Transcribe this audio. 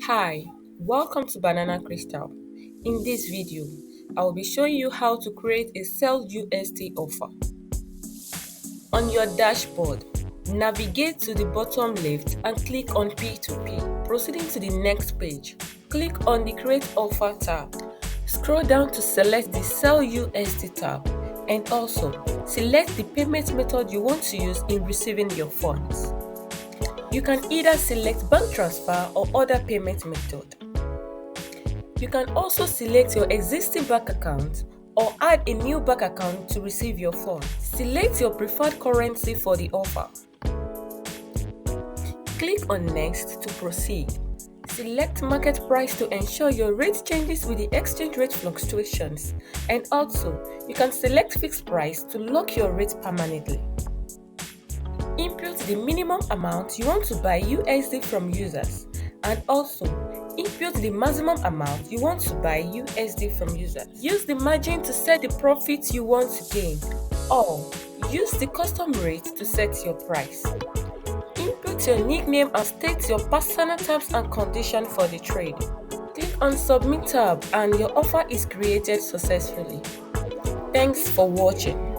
Hi, welcome to BananaCrystal. In this video, I will be showing you how to create a Sell USD offer. On your dashboard, navigate to the bottom left and click on P2P. Proceeding to the next page, click on the Create Offer tab. Scroll down to select the Sell USD tab and also select the payment method you want to use in receiving your funds. You can either select bank transfer or other payment method. You can also select your existing bank account or add a new bank account to receive your funds. Select your preferred currency for the offer. Click on Next to proceed. Select market price to ensure your rate changes with the exchange rate fluctuations, and also you can select fixed price to lock your rate permanently. Input the minimum amount you want to buy USD from users, and also input the maximum amount you want to buy USD from users. Use the margin to set the profit you want to gain, or use the custom rate to set your price. Input your nickname and state your personal terms and conditions for the trade. Click on Submit tab and your offer is created successfully. Thanks for watching.